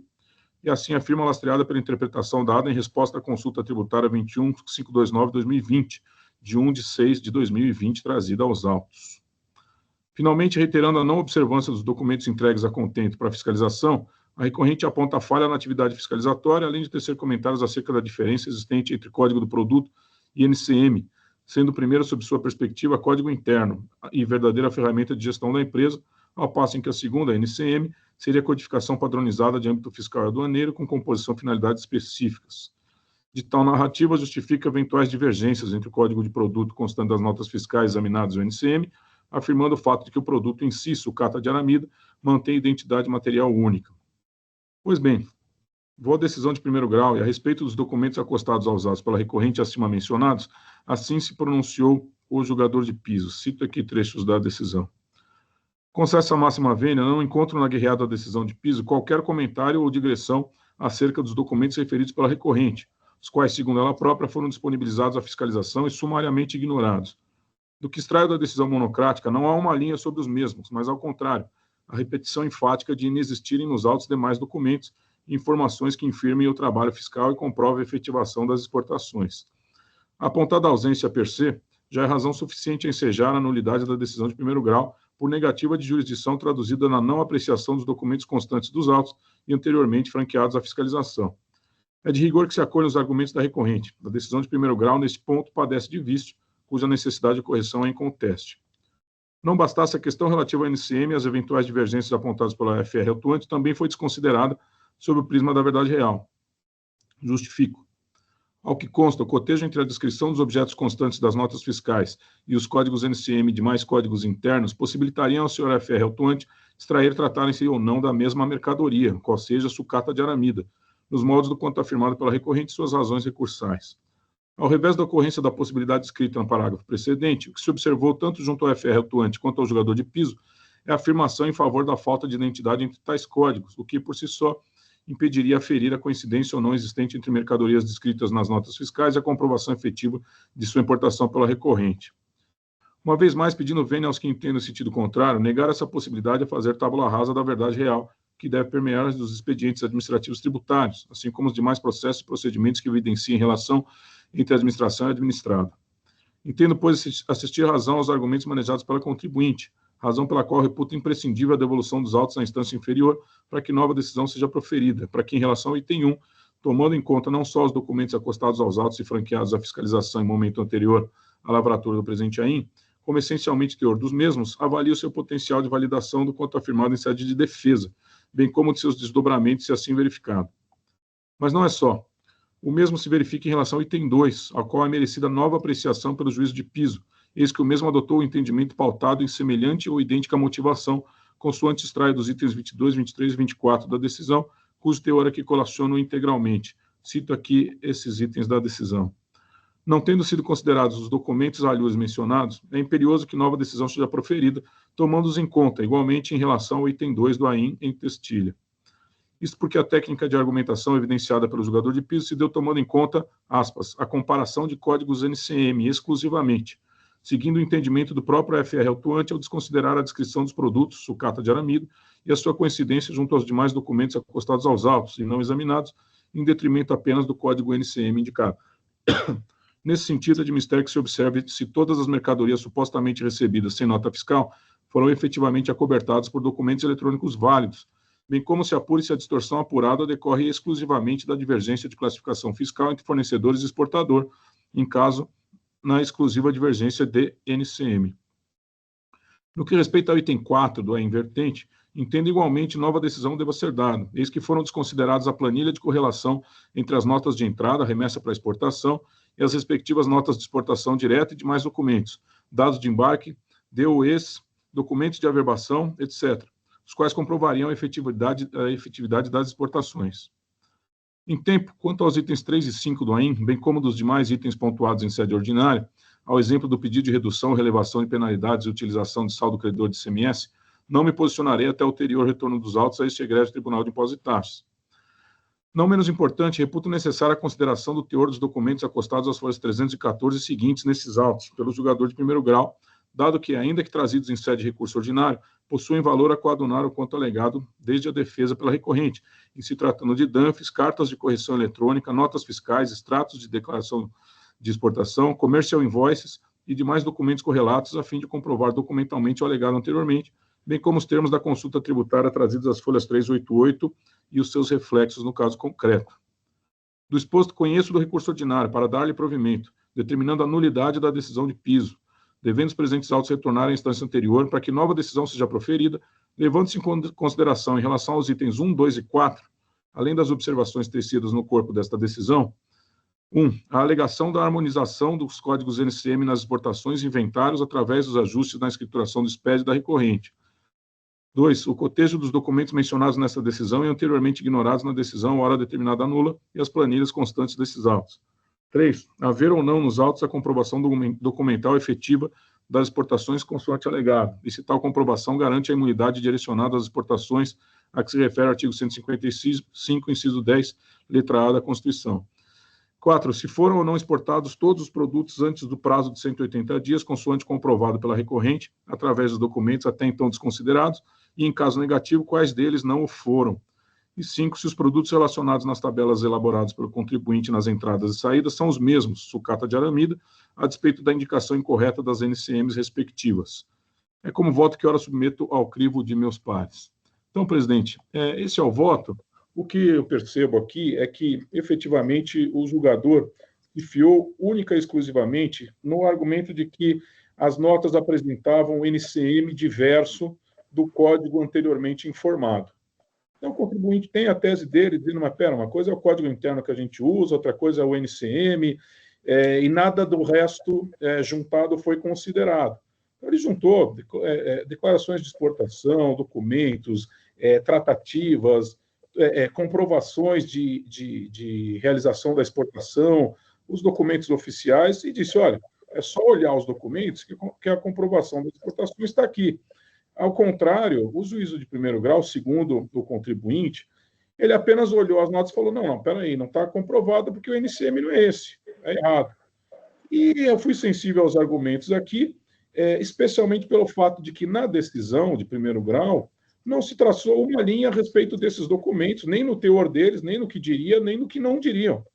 E assim afirma lastreada pela interpretação dada em resposta à consulta tributária 21529/2020, de 1/6/2020, trazida aos autos. Finalmente, reiterando a não observância dos documentos entregues a contento para fiscalização, a recorrente aponta a falha na atividade fiscalizatória, além de tecer comentários acerca da diferença existente entre Código do Produto e NCM, sendo o primeiro, sob sua perspectiva, código interno e verdadeira ferramenta de gestão da empresa, ao passo em que a segunda, a NCM, seria codificação padronizada de âmbito fiscal e aduaneiro com composição e finalidades específicas. De tal narrativa, justifica eventuais divergências entre o Código de Produto constante das notas fiscais examinadas e o NCM, afirmando o fato de que o produto em si, sucata de aramida, mantém identidade material única. Pois bem, vou à decisão de primeiro grau e, a respeito dos documentos acostados aos autos pela recorrente acima mencionados, assim se pronunciou o julgador de piso. Cito aqui trechos da decisão. Concessa a máxima vênia, não encontro na guerreada da decisão de piso qualquer comentário ou digressão acerca dos documentos referidos pela recorrente, os quais, segundo ela própria, foram disponibilizados à fiscalização e sumariamente ignorados. Do que extraio da decisão monocrática, não há uma linha sobre os mesmos, mas, ao contrário, a repetição enfática de inexistirem nos autos demais documentos informações que infirmem o trabalho fiscal e comprovem a efetivação das exportações. A apontada ausência per se já é razão suficiente a ensejar a nulidade da decisão de primeiro grau por negativa de jurisdição traduzida na não apreciação dos documentos constantes dos autos e anteriormente franqueados à fiscalização. É de rigor que se acolhem os argumentos da recorrente. A decisão de primeiro grau, neste ponto, padece de vício, cuja necessidade de correção é inconteste. Não bastasse a questão relativa ao NCM e as eventuais divergências apontadas pela FR atuante, também foi desconsiderada sob o prisma da verdade real. Justifico. Ao que consta, o cotejo entre a descrição dos objetos constantes das notas fiscais e os códigos NCM e demais códigos internos possibilitariam ao senhor FR atuante extrair tratarem-se ou não da mesma mercadoria, qual seja sucata de aramida, nos moldes do quanto afirmado pela recorrente e suas razões recursais. Ao revés da ocorrência da possibilidade descrita no parágrafo precedente, o que se observou tanto junto ao FR atuante quanto ao julgador de piso é a afirmação em favor da falta de identidade entre tais códigos, o que, por si só, impediria aferir a coincidência ou não existente entre mercadorias descritas nas notas fiscais e a comprovação efetiva de sua importação pela recorrente. Uma vez mais, pedindo vênia aos que entendem o sentido contrário, negar essa possibilidade é fazer tábula rasa da verdade real, que deve permear os expedientes administrativos tributários, assim como os demais processos e procedimentos que evidenciem relação entre a administração e administrado. Entendo, pois, assistir razão aos argumentos manejados pela contribuinte, razão pela qual reputo imprescindível a devolução dos autos à instância inferior para que nova decisão seja proferida, para que, em relação ao item 1, tomando em conta não só os documentos acostados aos autos e franqueados à fiscalização em momento anterior à lavratura do presente AIM, como essencialmente teor dos mesmos, avalie o seu potencial de validação do quanto afirmado em sede de defesa, bem como de seus desdobramentos, se assim verificado. Mas não é só. O mesmo se verifica em relação ao item 2, ao qual é merecida nova apreciação pelo juízo de piso, eis que o mesmo adotou o entendimento pautado em semelhante ou idêntica motivação, consoante extrai dos itens 22, 23 e 24 da decisão, cujo teor aqui colaciono integralmente. Cito aqui esses itens da decisão. Não tendo sido considerados os documentos alhures mencionados, é imperioso que nova decisão seja proferida, tomando-os em conta, igualmente em relação ao item 2 do AIM em testilha. Isso porque a técnica de argumentação evidenciada pelo julgador de piso se deu tomando em conta, aspas, a comparação de códigos NCM exclusivamente, seguindo o entendimento do próprio FR atuante ao desconsiderar a descrição dos produtos, sucata de aramida, e a sua coincidência junto aos demais documentos acostados aos autos e não examinados, em detrimento apenas do código NCM indicado. Nesse sentido, é de mistério que se observe se todas as mercadorias supostamente recebidas sem nota fiscal foram efetivamente acobertadas por documentos eletrônicos válidos, bem como se apure se a distorção apurada decorre exclusivamente da divergência de classificação fiscal entre fornecedores e exportador, em caso na exclusiva divergência de NCM. No que respeita ao item 4 do AIM vertente, entendo igualmente nova decisão deva ser dada, eis que foram desconsideradas a planilha de correlação entre as notas de entrada, remessa para exportação, e as respectivas notas de exportação direta e demais documentos, dados de embarque, DOEs, documentos de averbação, etc., os quais comprovariam a efetividade das exportações. Em tempo, quanto aos itens 3 e 5 do AIM, bem como dos demais itens pontuados em sede ordinária, ao exemplo do pedido de redução, relevação de penalidades e utilização de saldo credor de ICMS, não me posicionarei até o ulterior retorno dos autos a este egrégio Tribunal de Impostos e Taxas. Não menos importante, reputo necessária a consideração do teor dos documentos acostados às folhas 314 e seguintes nesses autos, pelo julgador de primeiro grau, dado que, ainda que trazidos em sede de recurso ordinário, possuem valor a coadunar o quanto alegado desde a defesa pela recorrente, em se tratando de DANFs, cartas de correção eletrônica, notas fiscais, extratos de declaração de exportação, commercial invoices e demais documentos correlatos a fim de comprovar documentalmente o alegado anteriormente, bem como os termos da consulta tributária trazidos às folhas 388 e os seus reflexos no caso concreto. Do exposto, conheço do recurso ordinário para dar-lhe provimento, determinando a nulidade da decisão de piso, devendo os presentes autos retornarem à instância anterior para que nova decisão seja proferida, levando-se em consideração em relação aos itens 1, 2 e 4, além das observações tecidas no corpo desta decisão, 1. A alegação da harmonização dos códigos NCM nas exportações e inventários através dos ajustes na escrituração do SPED da recorrente. 2. O cotejo dos documentos mencionados nesta decisão e anteriormente ignorados na decisão hora determinada nula e as planilhas constantes desses autos. 3. Haver ou não nos autos a comprovação documental efetiva das exportações consoante alegado, e se tal comprovação garante a imunidade direcionada às exportações a que se refere o artigo 155, inciso 10, letra A da Constituição. 4. Se foram ou não exportados todos os produtos antes do prazo de 180 dias, consoante comprovado pela recorrente, através dos documentos até então desconsiderados, e, em caso negativo, quais deles não o foram. E 5. Se os produtos relacionados nas tabelas elaboradas pelo contribuinte nas entradas e saídas são os mesmos, sucata de aramida, a despeito da indicação incorreta das NCMs respectivas. É como voto que ora submeto ao crivo de meus pares. Então, presidente, esse é o voto. O que eu percebo aqui é que, efetivamente, o julgador se fiou única e exclusivamente no argumento de que as notas apresentavam o NCM diverso do código anteriormente informado. Então, o contribuinte tem a tese dele, dizendo, mas pera, uma coisa é o código interno que a gente usa, outra coisa é o NCM, e nada do resto juntado foi considerado. Então, ele juntou declarações de exportação, documentos, tratativas, comprovações de realização da exportação, os documentos oficiais, e disse, olha, é só olhar os documentos que a comprovação da exportação está aqui. Ao contrário, o juízo de primeiro grau, segundo o contribuinte, ele apenas olhou as notas e falou, não, peraí, não está comprovado porque o NCM não é esse, é errado. E eu fui sensível aos argumentos aqui, especialmente pelo fato de que na decisão de primeiro grau, não se traçou uma linha a respeito desses documentos, nem no teor deles, nem no que diria, nem no que não diriam.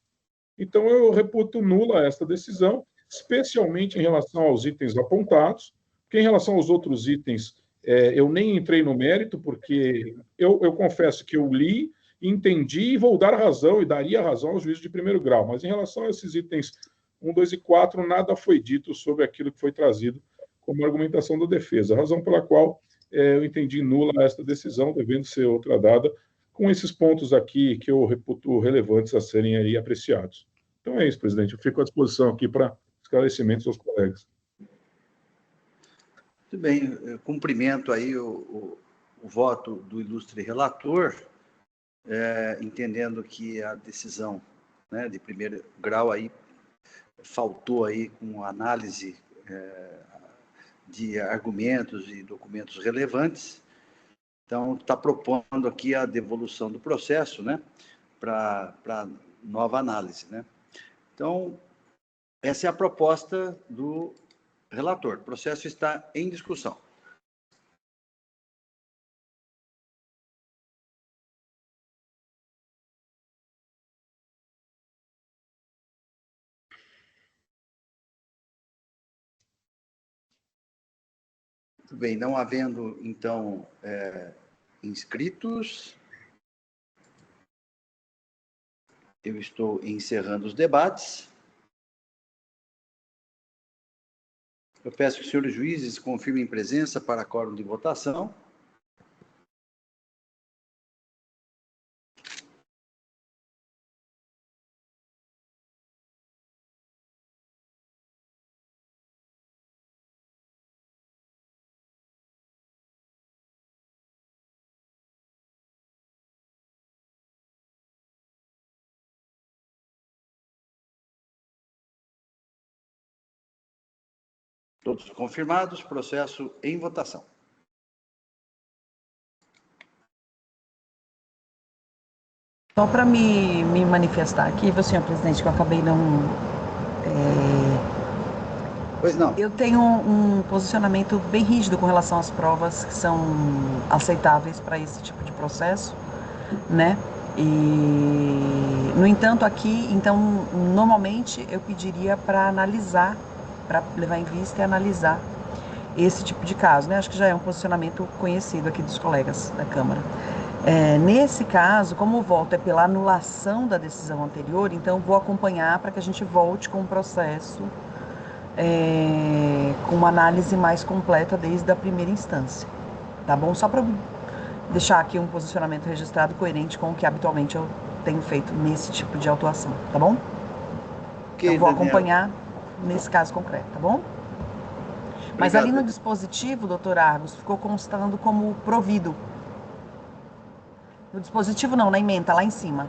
Então, eu reputo nula esta decisão, especialmente em relação aos itens apontados, porque em relação aos outros itens, eu nem entrei no mérito, porque eu confesso que eu li, entendi e vou dar razão, e daria razão ao juízo de primeiro grau, mas em relação a esses itens 1, 2 e 4, nada foi dito sobre aquilo que foi trazido como argumentação da defesa, a razão pela qual eu entendi nula esta decisão, devendo ser outra dada, com esses pontos aqui que eu reputo relevantes a serem aí apreciados. Então é isso, presidente. Eu fico à disposição aqui para esclarecimentos aos colegas. Muito bem. Eu cumprimento aí o voto do ilustre relator, entendendo que a decisão, né, de primeiro grau aí faltou aí com análise de argumentos e documentos relevantes. Então, está propondo aqui a devolução do processo, né, para nova análise, né. Então, essa é a proposta do relator. O processo está em discussão. Muito bem, não havendo, então, inscritos, eu estou encerrando os debates. Eu peço que os senhores juízes confirmem presença para quórum de votação. Todos confirmados, processo em votação. Só para me manifestar aqui, senhor presidente, que eu acabei não... Pois não. Eu tenho um posicionamento bem rígido com relação às provas que são aceitáveis para esse tipo de processo, né? E, no entanto, aqui, então, normalmente eu pediria para analisar, para levar em vista e analisar esse tipo de caso, né? Acho que já é um posicionamento conhecido aqui dos colegas da Câmara. Nesse caso, como o voto é pela anulação da decisão anterior, então vou acompanhar para que a gente volte com o processo com uma análise mais completa desde a primeira instância, tá bom? Só para deixar aqui um posicionamento registrado coerente com o que habitualmente eu tenho feito nesse tipo de autuação, tá bom? Okay, então vou Daniel. acompanhar nesse caso concreto, tá bom? Mas Obrigado, ali no dispositivo, doutor Argos, ficou constando como provido. No dispositivo não, na ementa, lá em cima.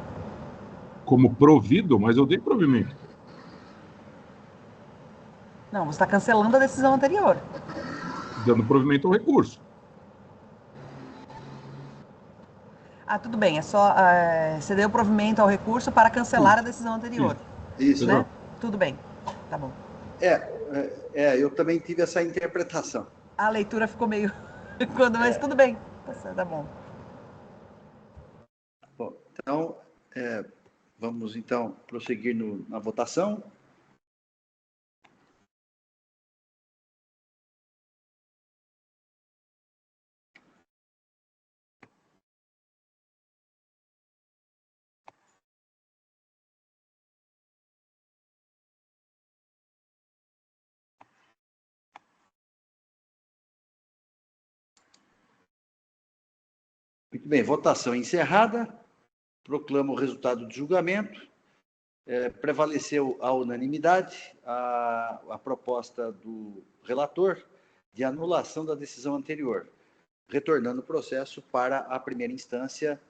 Como provido, mas eu dei provimento. Não, você está cancelando a decisão anterior. Dando provimento ao recurso. Ah, tudo bem, é só você deu provimento ao recurso para cancelar a decisão anterior. Isso. Né? Tudo bem, tá bom. Eu também tive essa interpretação. A leitura ficou meio... Mas tudo bem, tá bom. Bom, então, vamos então prosseguir na votação. Muito bem, votação encerrada. Proclamo o resultado do julgamento. Prevaleceu a unanimidade a proposta do relator de anulação da decisão anterior, retornando o processo para a primeira instância,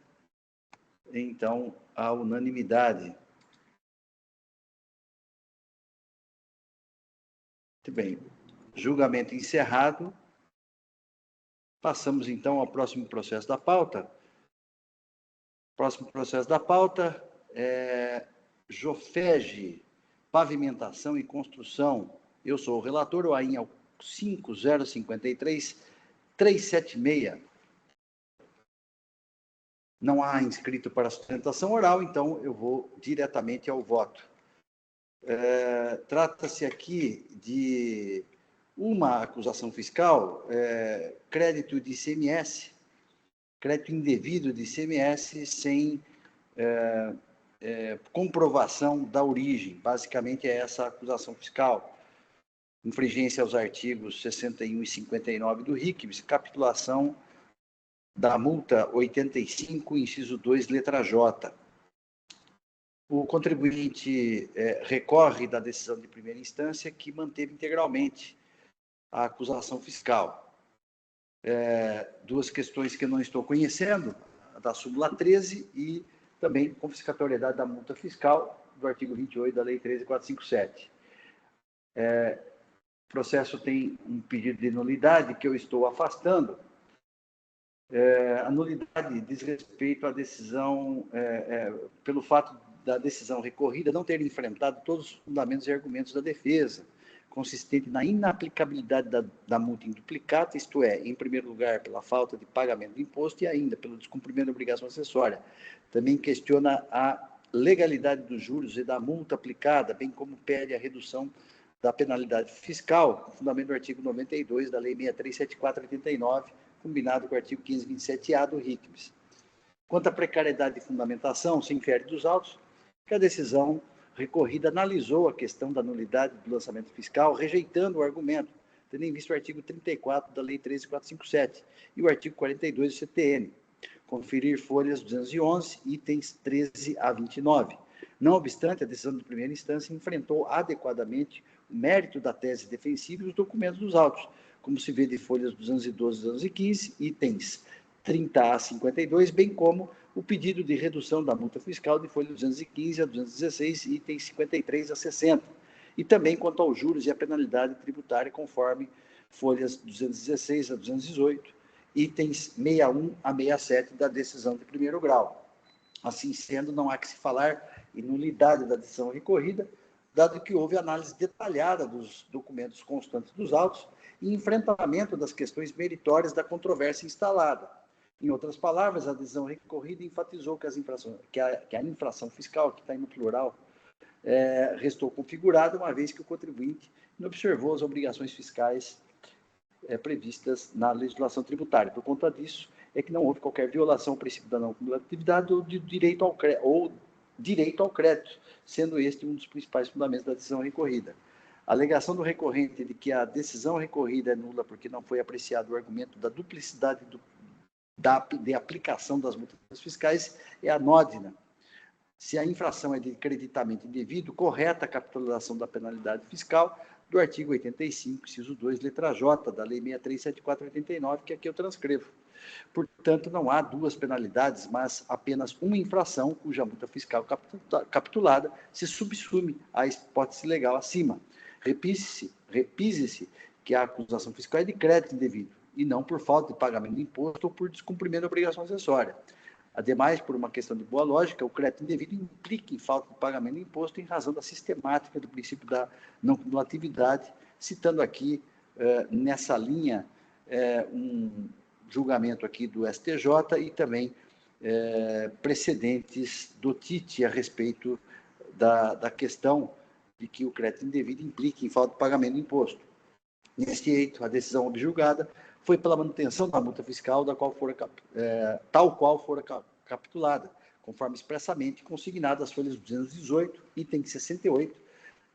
então, a unanimidade. Muito bem, julgamento encerrado. Passamos, então, ao próximo processo da pauta. Próximo processo da pauta é Jofege, Pavimentação e Construção. Eu sou o relator, o AIN é o 5053376. Não há inscrito para sustentação oral, então eu vou diretamente ao voto. Trata-se aqui de uma acusação fiscal, crédito de ICMS, crédito indevido de ICMS sem comprovação da origem. Basicamente é essa acusação fiscal. Infringência aos artigos 61 e 59 do RICBS, capitulação da multa 85, inciso 2, letra J. O contribuinte recorre da decisão de primeira instância que manteve integralmente a acusação fiscal. Duas questões que eu não estou conhecendo, a da súmula 13 e também confiscatoriedade da multa fiscal do artigo 28 da Lei 13.457. O processo tem um pedido de nulidade que eu estou afastando. A nulidade diz respeito à decisão, pelo fato da decisão recorrida não ter enfrentado todos os fundamentos e argumentos da defesa, consistente na inaplicabilidade da multa em duplicata, isto é, em primeiro lugar, pela falta de pagamento de imposto e ainda pelo descumprimento da obrigação acessória. Também questiona a legalidade dos juros e da multa aplicada, bem como pede a redução da penalidade fiscal, com fundamento do artigo 92 da Lei 6374/89, combinado com o artigo 1527-A do RICBS. Quanto à precariedade de fundamentação, se infere dos autos que a decisão recorrida analisou a questão da nulidade do lançamento fiscal, rejeitando o argumento, tendo em vista o artigo 34 da Lei 13.457 e o artigo 42 do CTN. Conferir folhas 211, itens 13 a 29. Não obstante, a decisão de primeira instância enfrentou adequadamente o mérito da tese defensiva e os documentos dos autos, como se vê de folhas 212 e 215, itens 30 a 52, bem como o pedido de redução da multa fiscal de folha 215 a 216, itens 53 a 60, e também quanto aos juros e a penalidade tributária, conforme folhas 216 a 218, itens 61 a 67 da decisão de primeiro grau. Assim sendo, não há que se falar em nulidade da decisão recorrida, dado que houve análise detalhada dos documentos constantes dos autos e enfrentamento das questões meritórias da controvérsia instalada. Em outras palavras, a decisão recorrida enfatizou que a infração fiscal, que está aí no plural, restou configurada, uma vez que o contribuinte não observou as obrigações fiscais previstas na legislação tributária. Por conta disso, é que não houve qualquer violação ao princípio da não cumulatividade ou de direito ao crédito, sendo este um dos principais fundamentos da decisão recorrida. A alegação do recorrente de que a decisão recorrida é nula porque não foi apreciado o argumento da duplicidade de aplicação das multas fiscais é anódina. Se a infração é de creditamento indevido, correta a capitalização da penalidade fiscal do artigo 85, inciso 2, letra J, da Lei 6374/89, que aqui eu transcrevo. Portanto, não há duas penalidades, mas apenas uma infração cuja multa fiscal capitulada se subsume à hipótese legal acima. Repise-se que a acusação fiscal é de crédito indevido, e não por falta de pagamento de imposto ou por descumprimento de obrigação acessória. Ademais, por uma questão de boa lógica, o crédito indevido implica em falta de pagamento de imposto em razão da sistemática do princípio da não cumulatividade, citando aqui, nessa linha, um julgamento aqui do STJ e também precedentes do TIT a respeito da questão de que o crédito indevido implica em falta de pagamento de imposto. Neste eixo, a decisão objulgada foi pela manutenção da multa fiscal tal qual fora capitulada, conforme expressamente consignado às folhas 218, item 68,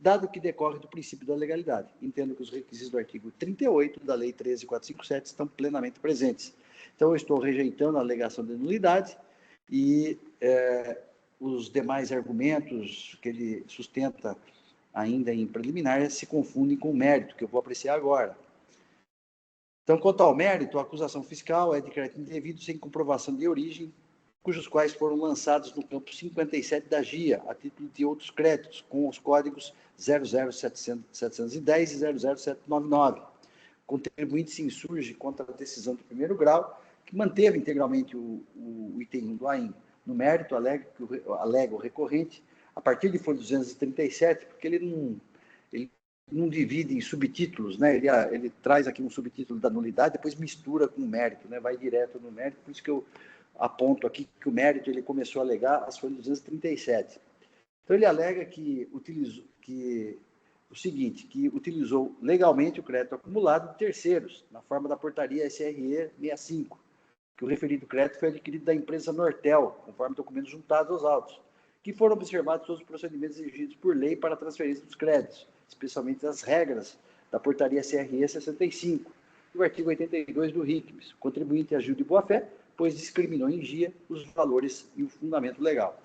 dado que decorre do princípio da legalidade. Entendo que os requisitos do artigo 38 da Lei 13.457 estão plenamente presentes. Então, eu estou rejeitando a alegação de nulidade e os demais argumentos que ele sustenta ainda em preliminar se confundem com o mérito, que eu vou apreciar agora. Então, quanto ao mérito, a acusação fiscal é de crédito indevido sem comprovação de origem, cujos quais foram lançados no campo 57 da GIA, a título de outros créditos, com os códigos 00710 e 00799. O contribuinte se insurge contra a decisão de primeiro grau, que manteve integralmente o item 1 do AIM. No mérito, alega o recorrente, a partir de folha 237, porque ele não divide em subtítulos, né? Ele traz aqui um subtítulo da nulidade, depois mistura com o mérito, né? Vai direto no mérito, por isso que eu aponto aqui que o mérito ele começou a alegar as folhas 237. Então, ele alega que utilizou legalmente o crédito acumulado de terceiros, na forma da portaria SRE 65, que o referido crédito foi adquirido da empresa Nortel, conforme documentos juntados aos autos, que foram observados todos os procedimentos exigidos por lei para a transferência dos créditos, especialmente as regras da portaria SRE 65, e o artigo 82 do RICMES. O contribuinte agiu de boa-fé, pois discriminou em GIA os valores e o fundamento legal.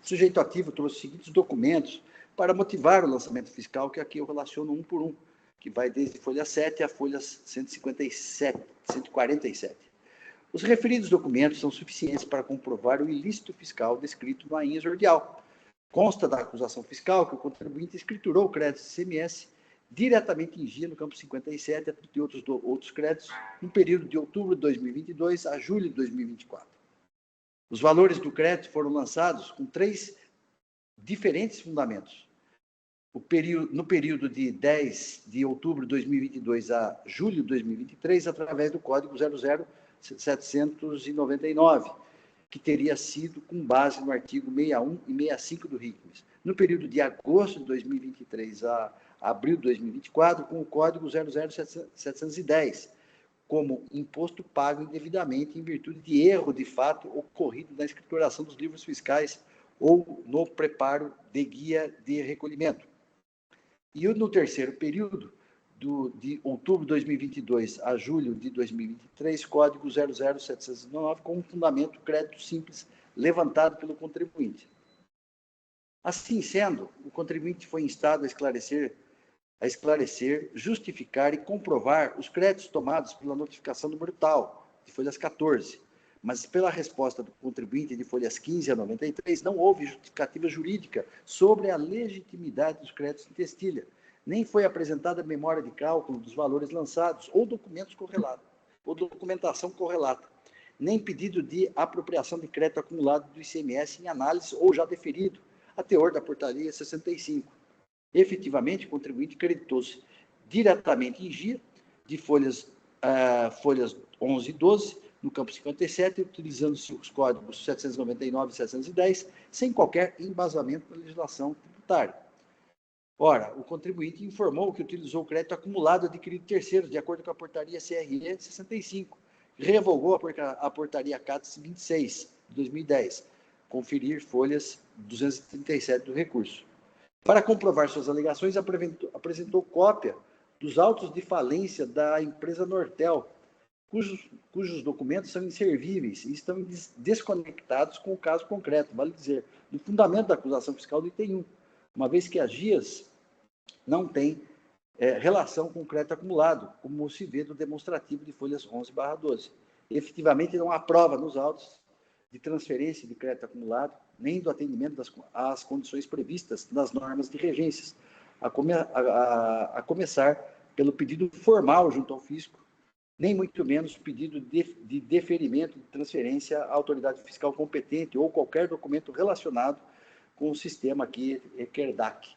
O sujeito ativo trouxe os seguintes documentos para motivar o lançamento fiscal, que aqui eu relaciono um por um, que vai desde folha 7 a folha 147. Os referidos documentos são suficientes para comprovar o ilícito fiscal descrito no AIM exordial. Consta da acusação fiscal que o contribuinte escriturou o crédito CMS diretamente em GIA no campo 57 e outros créditos no período de outubro de 2022 a julho de 2024. Os valores do crédito foram lançados com 3 diferentes fundamentos. No período de 10 de outubro de 2022 a julho de 2023, através do código 00799, que teria sido com base no artigo 61 e 65 do RICMES. No período de agosto de 2023 a abril de 2024, com o código 00710, como imposto pago indevidamente em virtude de erro de fato ocorrido na escrituração dos livros fiscais ou no preparo de guia de recolhimento. E no terceiro período, de outubro de 2022 a julho de 2023, código 00709, com um fundamento crédito simples levantado pelo contribuinte. Assim sendo, o contribuinte foi instado a esclarecer, justificar e comprovar os créditos tomados pela notificação número tal, de folhas 14, mas pela resposta do contribuinte de folhas 15 a 93, não houve justificativa jurídica sobre a legitimidade dos créditos em testilha, nem foi apresentada memória de cálculo dos valores lançados ou documentos correlatos, ou documentação correlata, nem pedido de apropriação de crédito acumulado do ICMS em análise ou já deferido, a teor da portaria 65. Efetivamente, o contribuinte creditou-se diretamente em GIA, de folhas 11 e 12, no campo 57, utilizando-se os códigos 799 e 710, sem qualquer embasamento na legislação tributária. Ora, o contribuinte informou que utilizou o crédito acumulado adquirido terceiros, de acordo com a portaria CRE 65, que revogou a portaria CATS 26, de 2010, conferir folhas 237 do recurso. Para comprovar suas alegações, apresentou cópia dos autos de falência da empresa Nortel, cujos documentos são inservíveis e estão desconectados com o caso concreto, vale dizer, do fundamento da acusação fiscal do item 1, uma vez que as GIAs não têm relação com o crédito acumulado, como se vê do demonstrativo de folhas 11/12. Efetivamente, não há prova nos autos de transferência de crédito acumulado, nem do atendimento às condições previstas nas normas de regências, a começar pelo pedido formal junto ao fisco, nem muito menos pedido de deferimento de transferência à autoridade fiscal competente ou qualquer documento relacionado com o sistema aqui, ECERDAC.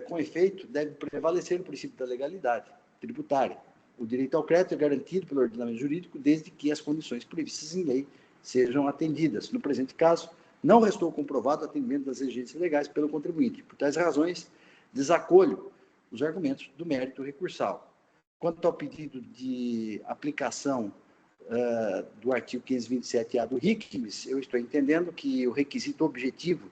Com efeito, deve prevalecer o princípio da legalidade tributária. O direito ao crédito é garantido pelo ordenamento jurídico desde que as condições previstas em lei sejam atendidas. No presente caso, não restou comprovado o atendimento das exigências legais pelo contribuinte. Por tais razões, desacolho os argumentos do mérito recursal. Quanto ao pedido de aplicação do artigo 527-A do RICMES, eu estou entendendo que o requisito objetivo,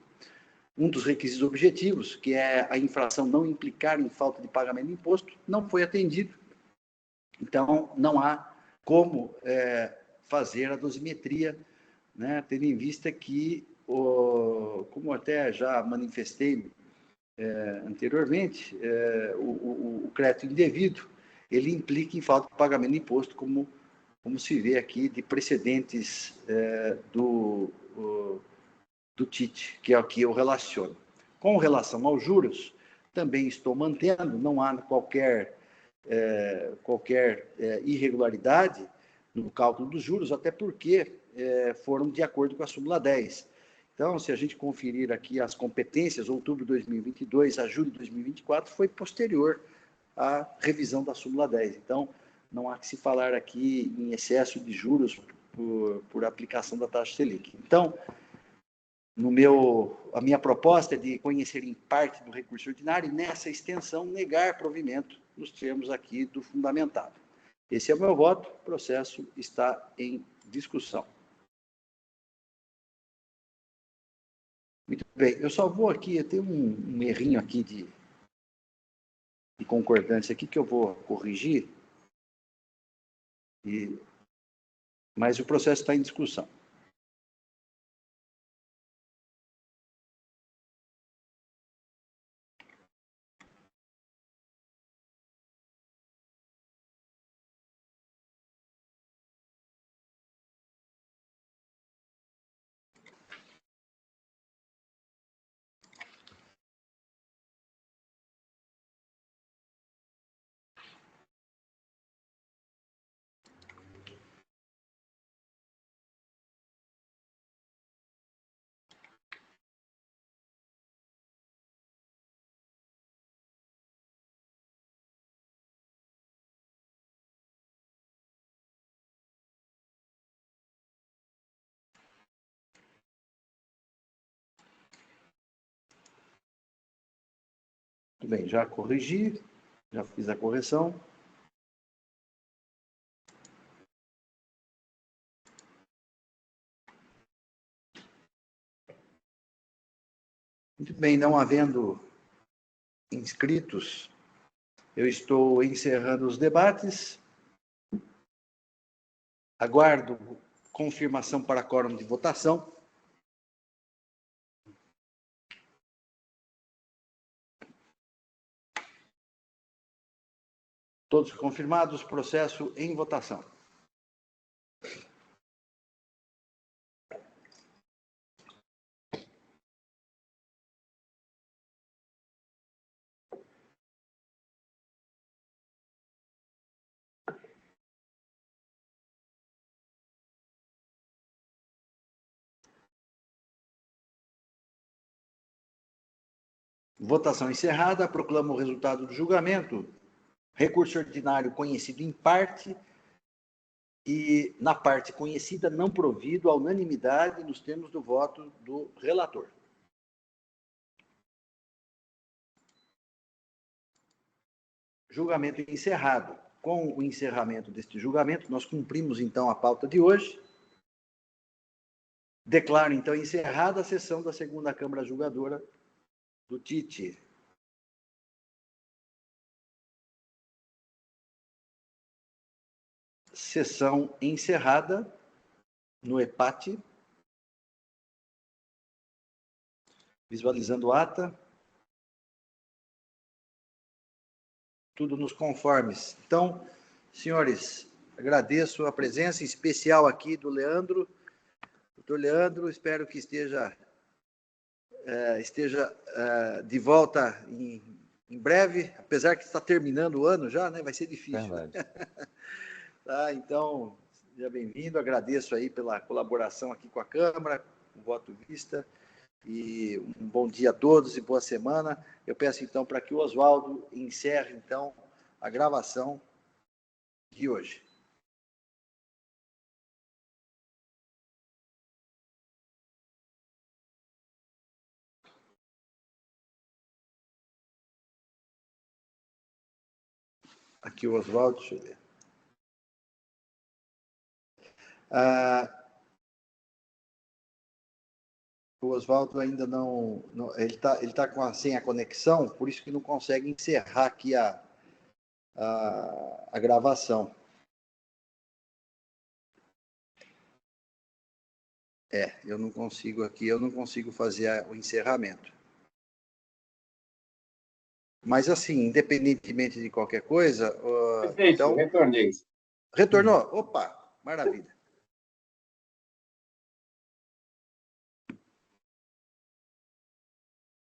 um dos requisitos objetivos, que é a infração não implicar em falta de pagamento de imposto, não foi atendido. Então, não há como fazer a dosimetria, né, tendo em vista que, como até já manifestei anteriormente, o crédito indevido, ele implica em falta de pagamento de imposto, como se vê aqui de precedentes do TIT, que é o que eu relaciono. Com relação aos juros, também estou mantendo, não há qualquer irregularidade no cálculo dos juros, até porque foram de acordo com a súmula 10. Então, se a gente conferir aqui as competências, outubro de 2022 a julho de 2024, foi posterior à revisão da súmula 10. Então, não há que se falar aqui em excesso de juros por aplicação da taxa Selic. Então, a minha proposta é de conhecer em parte do recurso ordinário e, nessa extensão, negar provimento nos termos aqui do fundamentado. Esse é o meu voto, o processo está em discussão. Muito bem, eu só vou aqui, eu tenho um errinho aqui de concordância aqui que eu vou corrigir, mas o processo está em discussão. Muito bem, já corrigi, já fiz a correção. Muito bem, não havendo inscritos, eu estou encerrando os debates. Aguardo confirmação para quórum de votação. Todos confirmados, processo em votação. Votação encerrada. Proclamo o resultado do julgamento. Recurso ordinário conhecido em parte, e, na parte conhecida, não provido a unanimidade nos termos do voto do relator. Julgamento encerrado. Com o encerramento deste julgamento, nós cumprimos, então, a pauta de hoje. Declaro, então, encerrada a sessão da segunda Câmara Julgadora do TIT. Sessão encerrada no EPAT. Visualizando a ata. Tudo nos conformes. Então, senhores, agradeço a presença especial aqui do Leandro. Doutor Leandro, espero que esteja de volta em breve, apesar que está terminando o ano já, né? Vai ser difícil. Verdade. Tá, então, seja bem-vindo, agradeço aí pela colaboração aqui com a Câmara, com o voto vista, e um bom dia a todos e boa semana. Eu peço, então, para que o Oswaldo encerre, então, a gravação de hoje. Aqui o Oswaldo, deixa eu ver. O Oswaldo ainda não ele tá sem a conexão, por isso que não consegue encerrar aqui a gravação. Eu não consigo fazer o encerramento. Mas, assim, independentemente de qualquer coisa... Presidente, então, retornei. retornou? Opa, maravilha.